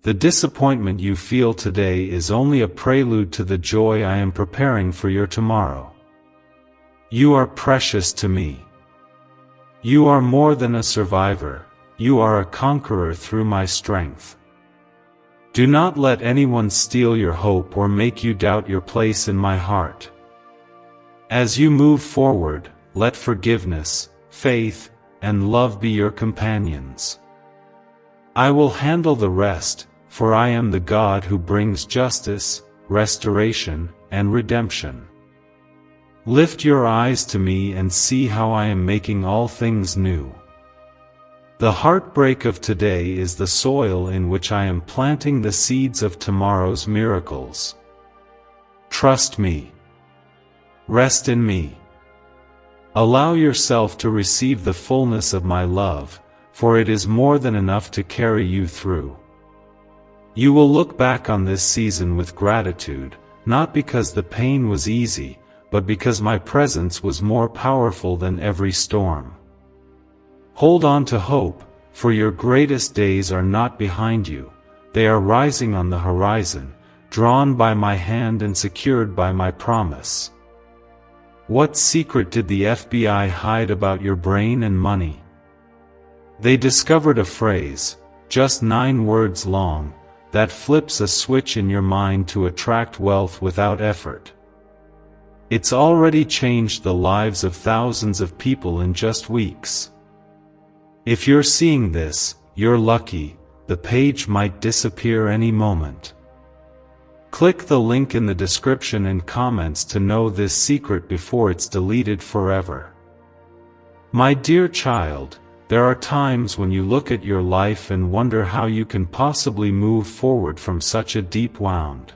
The disappointment you feel today is only a prelude to the joy I am preparing for your tomorrow. You are precious to me. You are more than a survivor, you are a conqueror through my strength. Do not let anyone steal your hope or make you doubt your place in my heart. As you move forward, let forgiveness, faith, and love be your companions. I will handle the rest, for I am the God who brings justice, restoration, and redemption. Lift your eyes to me and see how I am making all things new. The heartbreak of today is the soil in which I am planting the seeds of tomorrow's miracles. Trust me. Rest in me. Allow yourself to receive the fullness of my love, for it is more than enough to carry you through. You will look back on this season with gratitude, not because the pain was easy, but because my presence was more powerful than every storm. Hold on to hope, for your greatest days are not behind you, they are rising on the horizon, drawn by my hand and secured by my promise. What secret did the FBI hide about your brain and money? They discovered a phrase, just 9 words long, that flips a switch in your mind to attract wealth without effort. It's already changed the lives of thousands of people in just weeks. If you're seeing this, you're lucky, the page might disappear any moment. Click the link in the description and comments to know this secret before it's deleted forever. My dear child, there are times when you look at your life and wonder how you can possibly move forward from such a deep wound.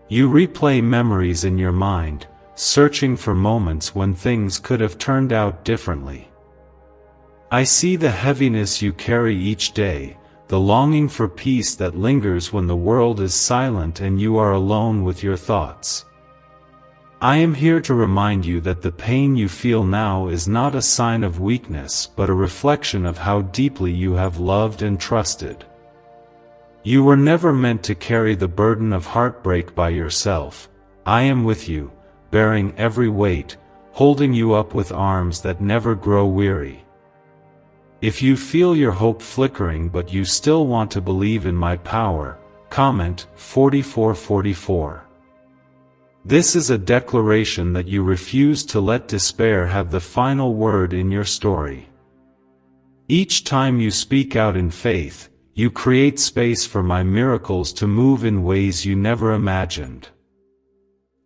You replay memories in your mind, searching for moments when things could have turned out differently. I see the heaviness you carry each day, the longing for peace that lingers when the world is silent and you are alone with your thoughts. I am here to remind you that the pain you feel now is not a sign of weakness but a reflection of how deeply you have loved and trusted. You were never meant to carry the burden of heartbreak by yourself. I am with you, bearing every weight, holding you up with arms that never grow weary. If you feel your hope flickering but you still want to believe in my power, comment 4444. This is a declaration that you refuse to let despair have the final word in your story. Each time you speak out in faith, you create space for my miracles to move in ways you never imagined.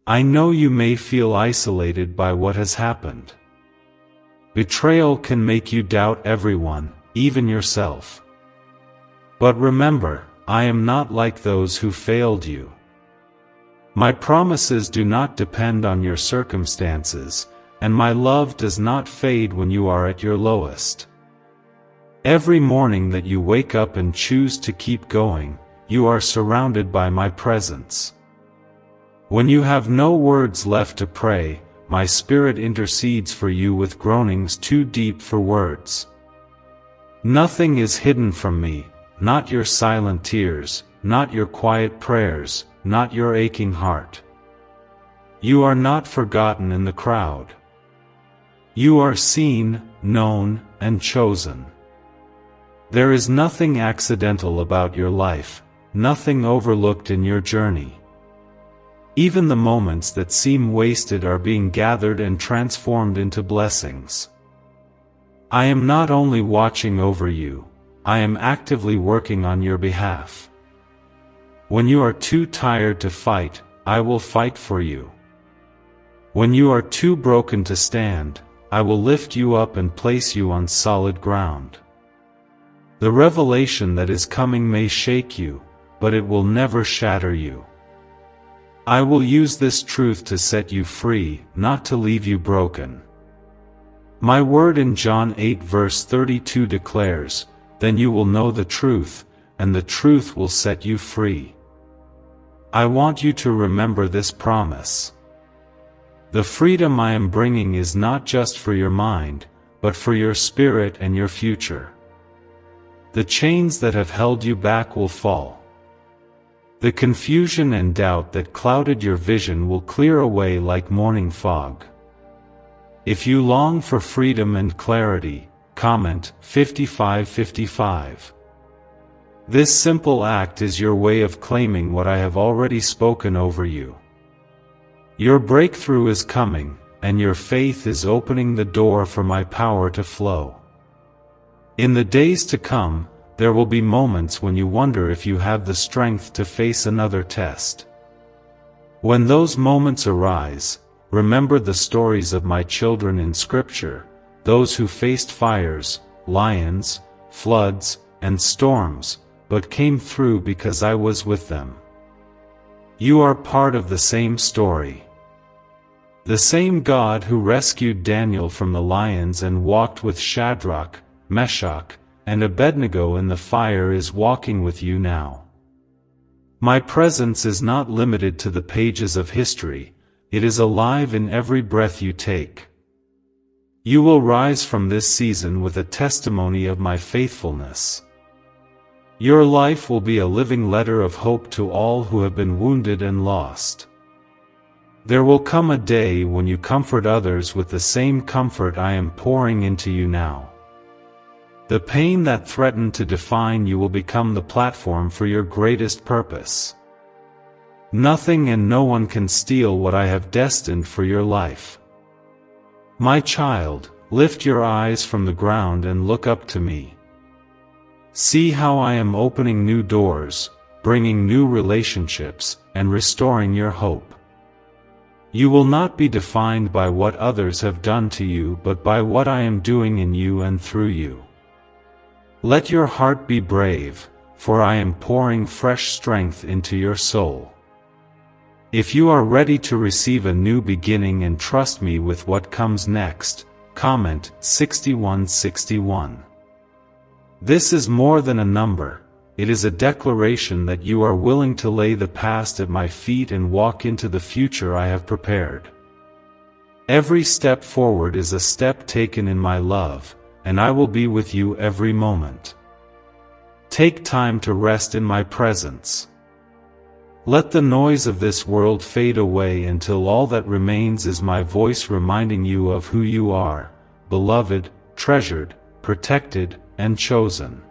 I know you may feel isolated by what has happened. Betrayal can make you doubt everyone, even yourself. But remember, I am not like those who failed you. My promises do not depend on your circumstances, and my love does not fade when you are at your lowest. Every morning that you wake up and choose to keep going, you are surrounded by my presence. When you have no words left to pray, my Spirit intercedes for you with groanings too deep for words. Nothing is hidden from me, not your silent tears, not your quiet prayers, not your aching heart. You are not forgotten in the crowd. You are seen, known, and chosen. There is nothing accidental about your life, nothing overlooked in your journey. Even the moments that seem wasted are being gathered and transformed into blessings. I am not only watching over you, I am actively working on your behalf. When you are too tired to fight, I will fight for you. When you are too broken to stand, I will lift you up and place you on solid ground. The revelation that is coming may shake you, but it will never shatter you. I will use this truth to set you free, not to leave you broken. My word in John 8 verse 32 declares, "Then you will know the truth, and the truth will set you free." I want you to remember this promise. The freedom I am bringing is not just for your mind, but for your spirit and your future. The chains that have held you back will fall. The confusion and doubt that clouded your vision will clear away like morning fog. If you long for freedom and clarity, comment 5555. This simple act is your way of claiming what I have already spoken over you. Your breakthrough is coming, and your faith is opening the door for my power to flow. In the days to come, there will be moments when you wonder if you have the strength to face another test. When those moments arise, remember the stories of my children in Scripture, those who faced fires, lions, floods, and storms, but came through because I was with them. You are part of the same story. The same God who rescued Daniel from the lions and walked with Shadrach, Meshach, and Abednego in the fire is walking with you now. My presence is not limited to the pages of history, it is alive in every breath you take. You will rise from this season with a testimony of my faithfulness. Your life will be a living letter of hope to all who have been wounded and lost. There will come a day when you comfort others with the same comfort I am pouring into you now. The pain that threatened to define you will become the platform for your greatest purpose. Nothing and no one can steal what I have destined for your life. My child, lift your eyes from the ground and look up to me. See how I am opening new doors, bringing new relationships, and restoring your hope. You will not be defined by what others have done to you but by what I am doing in you and through you. Let your heart be brave, for I am pouring fresh strength into your soul. If you are ready to receive a new beginning and trust me with what comes next, comment 6161. This is more than a number, it is a declaration that you are willing to lay the past at my feet and walk into the future I have prepared. Every step forward is a step taken in my love, and I will be with you every moment. Take time to rest in my presence. Let the noise of this world fade away until all that remains is my voice reminding you of who you are, beloved, treasured, protected, and chosen.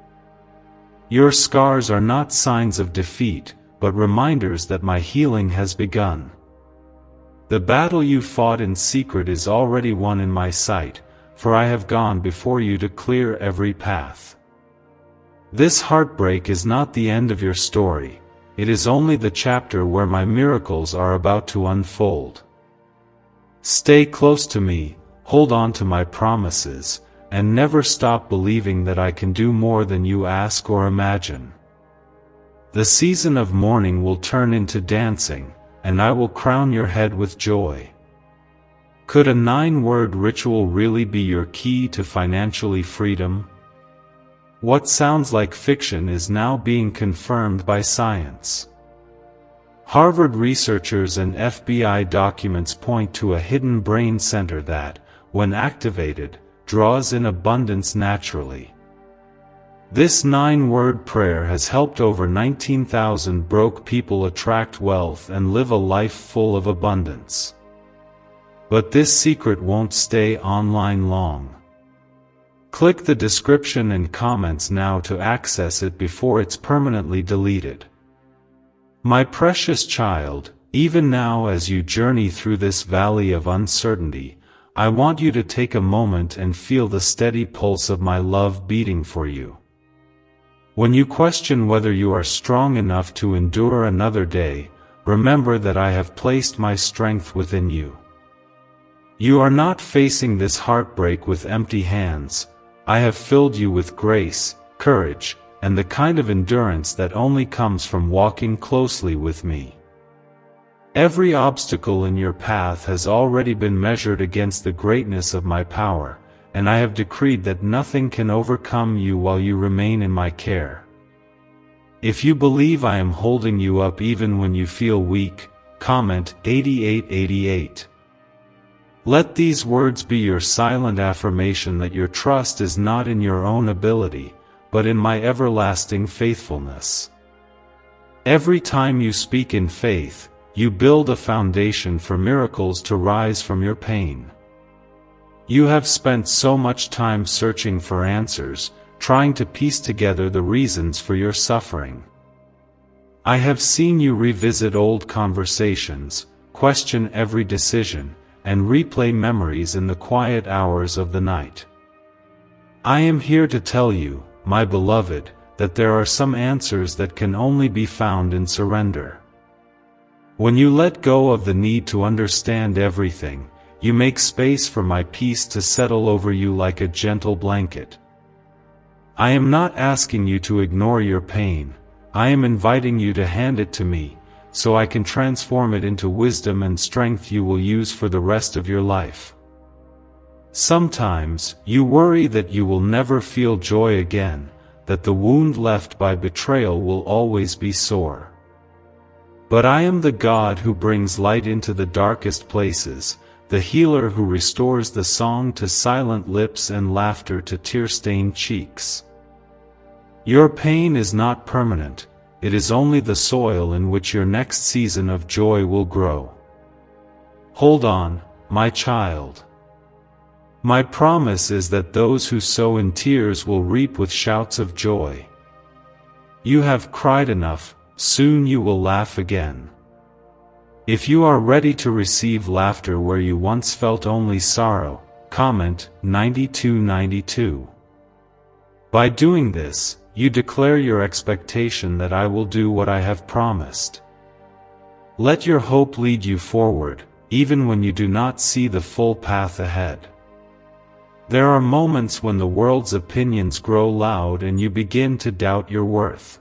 Your scars are not signs of defeat, but reminders that my healing has begun. The battle you fought in secret is already won in my sight, for I have gone before you to clear every path. This heartbreak is not the end of your story. It is only the chapter where my miracles are about to unfold. Stay close to me, hold on to my promises, and never stop believing that I can do more than you ask or imagine. The season of mourning will turn into dancing, and I will crown your head with joy. Could a 9-word ritual really be your key to financially freedom? What sounds like fiction is now being confirmed by science. Harvard researchers and FBI documents point to a hidden brain center that, when activated, draws in abundance naturally. This 9-word prayer has helped over 19,000 broke people attract wealth and live a life full of abundance. But this secret won't stay online long. Click the description and comments now to access it before it's permanently deleted. My precious child, even now as you journey through this valley of uncertainty, I want you to take a moment and feel the steady pulse of my love beating for you. When you question whether you are strong enough to endure another day, remember that I have placed my strength within you. You are not facing this heartbreak with empty hands. I have filled you with grace, courage, and the kind of endurance that only comes from walking closely with me. Every obstacle in your path has already been measured against the greatness of my power, and I have decreed that nothing can overcome you while you remain in my care. If you believe I am holding you up even when you feel weak, comment 8888. Let these words be your silent affirmation that your trust is not in your own ability, but in my everlasting faithfulness. Every time you speak in faith, you build a foundation for miracles to rise from your pain. You have spent so much time searching for answers, trying to piece together the reasons for your suffering. I have seen you revisit old conversations, question every decision, and replay memories in the quiet hours of the night. I am here to tell you, my beloved, that there are some answers that can only be found in surrender. When you let go of the need to understand everything, you make space for my peace to settle over you like a gentle blanket. I am not asking you to ignore your pain. I am inviting you to hand it to me, so I can transform it into wisdom and strength you will use for the rest of your life. Sometimes, you worry that you will never feel joy again, that the wound left by betrayal will always be sore. But I am the God who brings light into the darkest places, the healer who restores the song to silent lips and laughter to tear-stained cheeks. Your pain is not permanent. It is only the soil in which your next season of joy will grow. Hold on, my child. My promise is that those who sow in tears will reap with shouts of joy. You have cried enough, soon you will laugh again. If you are ready to receive laughter where you once felt only sorrow, comment 9292. By doing this, you declare your expectation that I will do what I have promised. Let your hope lead you forward, even when you do not see the full path ahead. There are moments when the world's opinions grow loud and you begin to doubt your worth.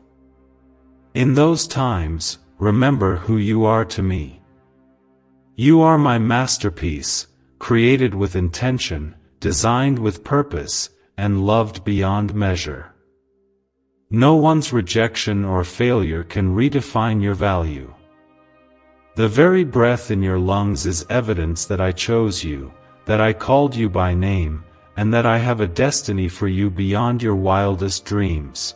In those times, remember who you are to me. You are my masterpiece, created with intention, designed with purpose, and loved beyond measure. No one's rejection or failure can redefine your value. The very breath in your lungs is evidence that I chose you, that I called you by name, and that I have a destiny for you beyond your wildest dreams.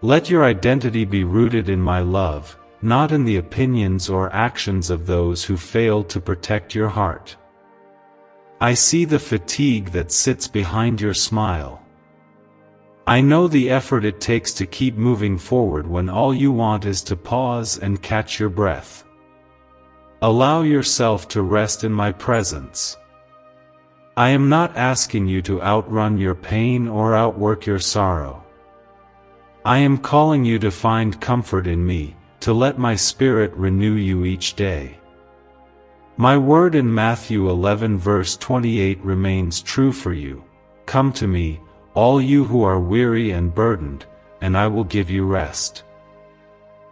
Let your identity be rooted in my love, not in the opinions or actions of those who fail to protect your heart. I see the fatigue that sits behind your smile. I know the effort it takes to keep moving forward when all you want is to pause and catch your breath. Allow yourself to rest in my presence. I am not asking you to outrun your pain or outwork your sorrow. I am calling you to find comfort in me, to let my Spirit renew you each day. My word in Matthew 11 verse 28 remains true for you. Come to me, all you who are weary and burdened, and I will give you rest.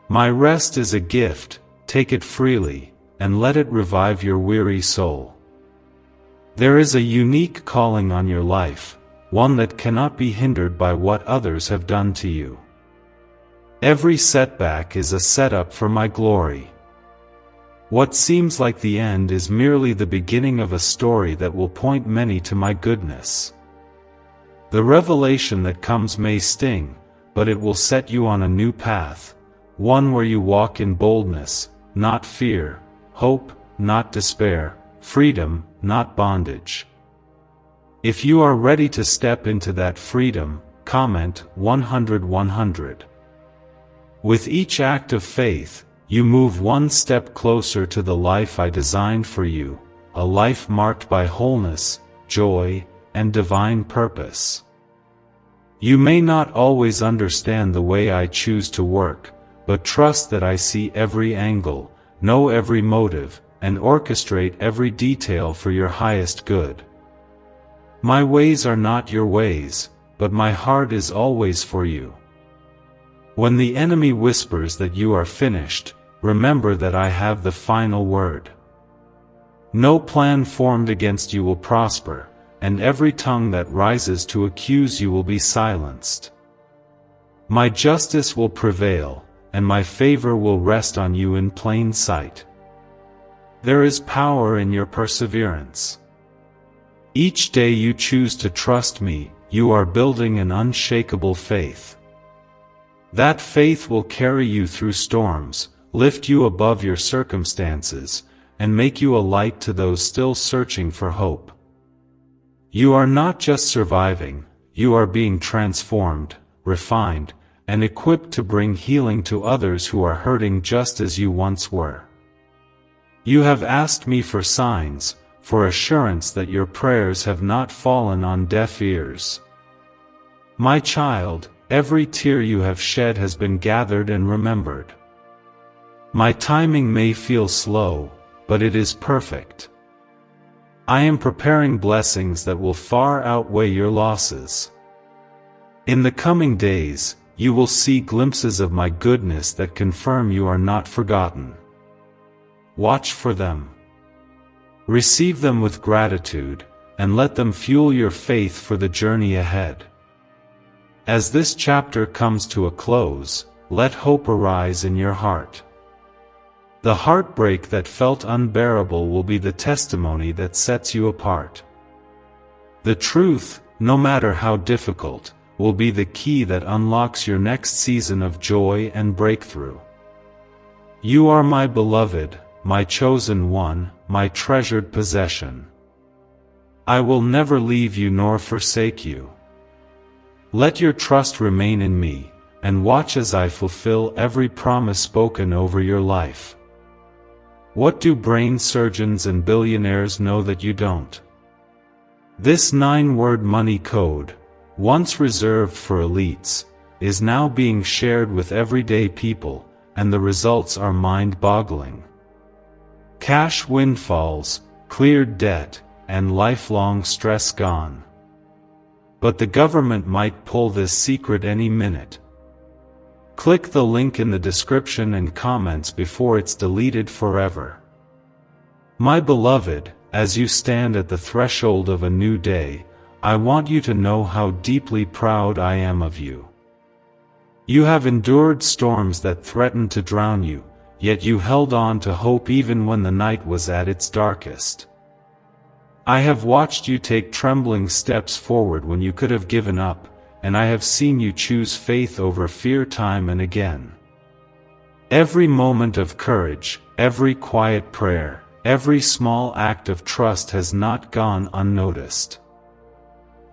My rest is a gift, take it freely, and let it revive your weary soul. There is a unique calling on your life, one that cannot be hindered by what others have done to you. Every setback is a setup for my glory. What seems like the end is merely the beginning of a story that will point many to my goodness. The revelation that comes may sting, but it will set you on a new path, one where you walk in boldness, not fear, hope, not despair, freedom, not bondage. If you are ready to step into that freedom, comment 100-100. With each act of faith, you move one step closer to the life I designed for you, a life marked by wholeness, joy, and divine purpose. You may not always understand the way I choose to work, but trust that I see every angle, know every motive, and orchestrate every detail for your highest good. My ways are not your ways, but my heart is always for you. When the enemy whispers that you are finished, remember that I have the final word. No plan formed against you will prosper, and every tongue that rises to accuse you will be silenced. My justice will prevail, and my favor will rest on you in plain sight. There is power in your perseverance. Each day you choose to trust me, you are building an unshakable faith. That faith will carry you through storms, lift you above your circumstances, and make you a light to those still searching for hope. You are not just surviving, you are being transformed, refined, and equipped to bring healing to others who are hurting just as you once were. You have asked me for signs, for assurance that your prayers have not fallen on deaf ears. My child, every tear you have shed has been gathered and remembered. My timing may feel slow, but it is perfect. I am preparing blessings that will far outweigh your losses. In the coming days, you will see glimpses of my goodness that confirm you are not forgotten. Watch for them. Receive them with gratitude, and let them fuel your faith for the journey ahead. As this chapter comes to a close, let hope arise in your heart. The heartbreak that felt unbearable will be the testimony that sets you apart. The truth, no matter how difficult, will be the key that unlocks your next season of joy and breakthrough. You are my beloved, my chosen one, my treasured possession. I will never leave you nor forsake you. Let your trust remain in me, and watch as I fulfill every promise spoken over your life. What do brain surgeons and billionaires know that you don't? This 9-word money code, once reserved for elites, is now being shared with everyday people, and the results are mind-boggling. Cash windfalls, cleared debt, and lifelong stress gone. But the government might pull this secret any minute. Click the link in the description and comments before it's deleted forever. My beloved, as you stand at the threshold of a new day, I want you to know how deeply proud I am of you. You have endured storms that threatened to drown you, yet you held on to hope even when the night was at its darkest. I have watched you take trembling steps forward when you could have given up, and I have seen you choose faith over fear time and again. Every moment of courage, every quiet prayer, every small act of trust has not gone unnoticed.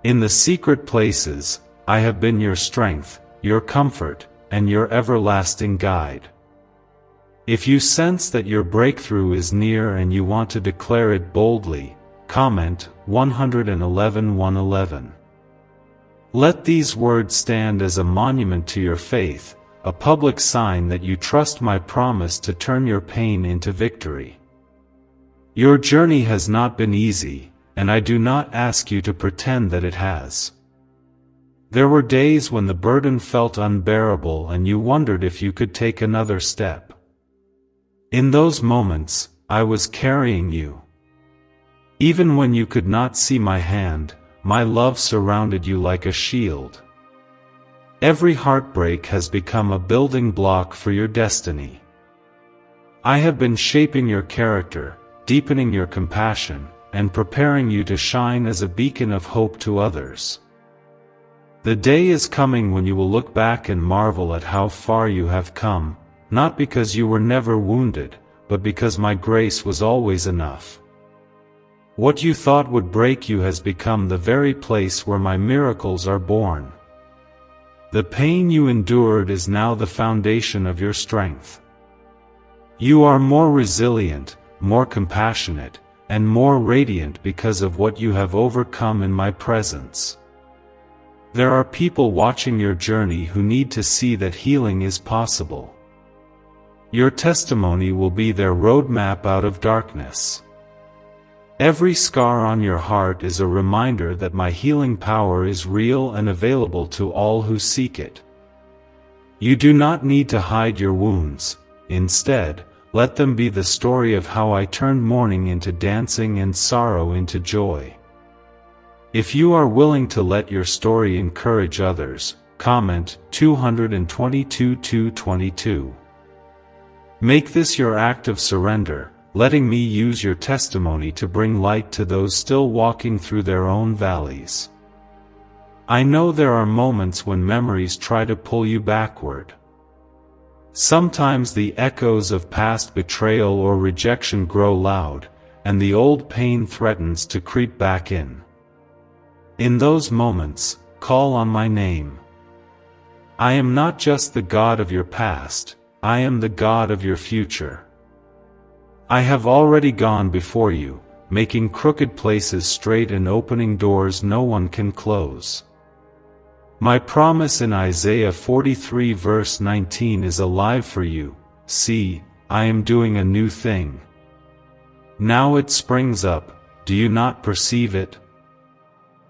In the secret places, I have been your strength, your comfort, and your everlasting guide. If you sense that your breakthrough is near and you want to declare it boldly, comment 111:111. Let these words stand as a monument to your faith, a public sign that you trust my promise to turn your pain into victory. Your journey has not been easy, and I do not ask you to pretend that it has. There were days when the burden felt unbearable and you wondered if you could take another step. In those moments, I was carrying you. Even when you could not see my hand, my love surrounded you like a shield. Every heartbreak has become a building block for your destiny. I have been shaping your character, deepening your compassion, and preparing you to shine as a beacon of hope to others. The day is coming when you will look back and marvel at how far you have come, not because you were never wounded, but because my grace was always enough. What you thought would break you has become the very place where my miracles are born. The pain you endured is now the foundation of your strength. You are more resilient, more compassionate, and more radiant because of what you have overcome in my presence. There are people watching your journey who need to see that healing is possible. Your testimony will be their roadmap out of darkness. Every scar on your heart is a reminder that my healing power is real and available to all who seek it. You do not need to hide your wounds. Instead, let them be the story of how I turned mourning into dancing and sorrow into joy. If you are willing to let your story encourage others, comment 222:222. Make this your act of surrender, letting me use your testimony to bring light to those still walking through their own valleys. I know there are moments when memories try to pull you backward. Sometimes the echoes of past betrayal or rejection grow loud, and the old pain threatens to creep back in. In those moments, call on my name. I am not just the God of your past, I am the God of your future. I have already gone before you, making crooked places straight and opening doors no one can close. My promise in Isaiah 43 verse 19 is alive for you. See, I am doing a new thing. Now it springs up, do you not perceive it?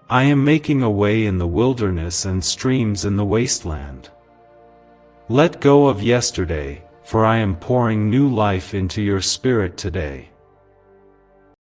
I am making a way in the wilderness and streams in the wasteland. Let go of yesterday, for I am pouring new life into your spirit today.